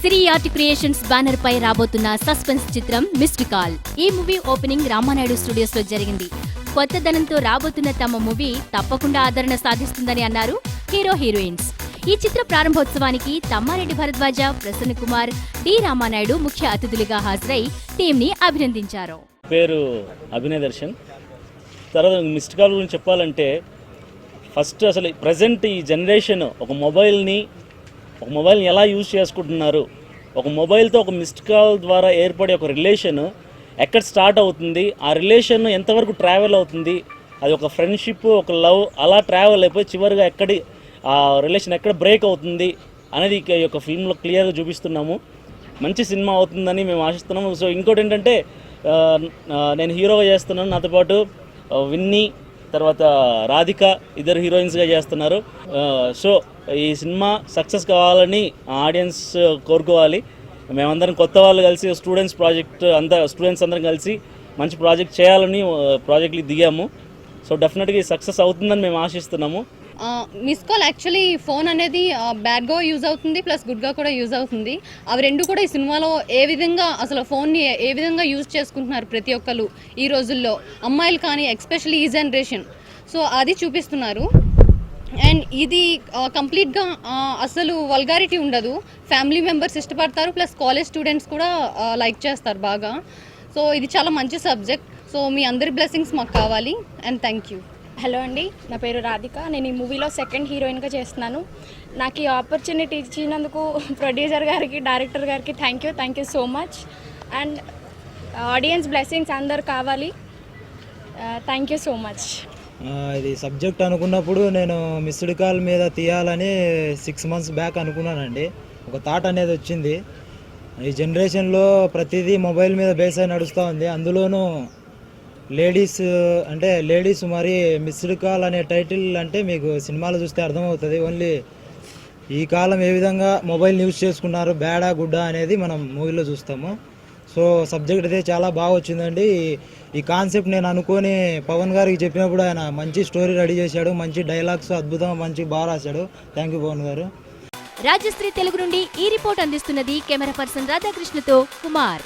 సిరి art creations banner పై రాబోతున్న suspense చిత్రం missed call. ఈ మూవీ ఓపెనింగ్ రామానాయుడు స్టూడియోస్ లో జరిగింది. కొత్తదనంతో రాబోతున్న తమ మూవీ తప్పకుండా ఆదరణ సాధిస్తుందని అన్నారు హీరో హీరోయిన్స్. ఈ చిత్ర ప్రారంభోత్సవానికి తమ్మారెడ్డి భరద్వాజ, ప్రసన్న కుమార్, డి రామానాయుడు ముఖ్య అతిథులుగా హాజరై టీమ్ ని అభినందించారు. పేరు అభినయ్ దర్శన్. తర్వాత మిస్డ్ కాల్ గురించి చెప్పాలంటే ఫస్ట్ అసలు ప్రజెంట్ ఈ జనరేషన్ ఒక మొబైల్ని ఎలా యూజ్ చేసుకుంటున్నారు, ఒక మొబైల్తో ఒక మిస్డ్ కాల్ ద్వారా ఏర్పడే ఒక రిలేషన్ ఎక్కడ స్టార్ట్ అవుతుంది, ఆ రిలేషన్ ఎంతవరకు ట్రావెల్ అవుతుంది, అది ఒక ఫ్రెండ్షిప్, ఒక లవ్ అలా ట్రావెల్ అయిపోయి చివరిగా ఆ రిలేషన్ ఎక్కడ బ్రేక్ అవుతుంది అనేది ఈ యొక్క ఫిల్మ్లో క్లియర్గా చూపిస్తున్నాము. మంచి సినిమా అవుతుందని మేము ఆశిస్తున్నాము. సో ఇంకోటి ఏంటంటే నేను హీరోగా చేస్తున్నాను, నాతో పాటు విన్నీ, తర్వాత రాధిక ఇద్దరు హీరోయిన్స్గా చేస్తున్నారు. సో ఈ సినిమా సక్సెస్ కావాలని ఆడియన్స్ కోరుకోవాలి. మేమందరం కొత్త వాళ్ళు కలిసి స్టూడెంట్స్ అందరం కలిసి మంచి ప్రాజెక్ట్ చేయాలని ప్రాజెక్ట్కి దిగాము. సో డెఫినెట్గా సక్సెస్ అవుతుందని మేము ఆశిస్తున్నాము. మిస్ కాల్ యాక్చువల్లీ ఫోన్ అనేది బ్యాడ్గా యూజ్ అవుతుంది, ప్లస్ గుడ్గా కూడా యూజ్ అవుతుంది. అవి రెండు కూడా ఈ సినిమాలో ఏ విధంగా అసలు ఫోన్ని ఏ విధంగా యూజ్ చేసుకుంటున్నారు ప్రతి ఒక్కరు ఈ రోజుల్లో, అమ్మాయిలు కానీ ఎస్పెషల్లీ ఈ జనరేషన్. సో అది చూపిస్తున్నారు. అండ్ ఇది కంప్లీట్గా అసలు వల్గారిటీ ఉండదు, ఫ్యామిలీ మెంబర్స్ ఇష్టపడతారు, ప్లస్ కాలేజ్ స్టూడెంట్స్ కూడా లైక్ చేస్తారు బాగా. సో ఇది చాలా మంచి సబ్జెక్ట్. సో మీ అందరి బ్లెస్సింగ్స్ మాకు కావాలి అండ్ థ్యాంక్ యూ. హలో అండి, నా పేరు రాధిక. నేను ఈ మూవీలో సెకండ్ హీరోయిన్గా చేస్తున్నాను. నాకు ఈ ఆపర్చునిటీ ఇచ్చినందుకు ప్రొడ్యూసర్ గారికి, డైరెక్టర్ గారికి thank you so much. And audience blessings అందరు కావాలి. Thank you so much. ఇది సబ్జెక్ట్ అనుకున్నప్పుడు నేను మిస్డ్ కాల్ మీద తీయాలని 6 months బ్యాక్ అనుకున్నానండి. ఒక థాట్ అనేది వచ్చింది. ఈ జనరేషన్లో ప్రతిదీ మొబైల్ మీద బేస్ అయి నడుస్తూ ఉంది. అందులోనూ లేడీస్ మరి మిస్డ్ కాల్ అనే టైటిల్ అంటే మీకు సినిమాలో చూస్తే అర్థమవుతుంది. ఓన్లీ ఈ కాలం ఏ విధంగా మొబైల్ యూజ్ చేసుకున్నారు, బ్యాడా గుడ్డా అనేది మనం మూవీలో చూస్తాము. సో సబ్జెక్ట్ అయితే చాలా బాగా వచ్చిందండి. ఈ కాన్సెప్ట్ నేను అనుకొని పవన్ గారికి చెప్పినప్పుడు ఆయన మంచి స్టోరీ రెడీ చేశాడు, మంచి డైలాగ్స్ అద్భుతంగా మంచి బాగా రాశాడు. థ్యాంక్ యూ పవన్ గారు. రాజశ్రీ తెలుగు నుండి ఈ రిపోర్ట్ అందిస్తున్నది కెమెరా పర్సన్ రాధాకృష్ణతో కుమార్.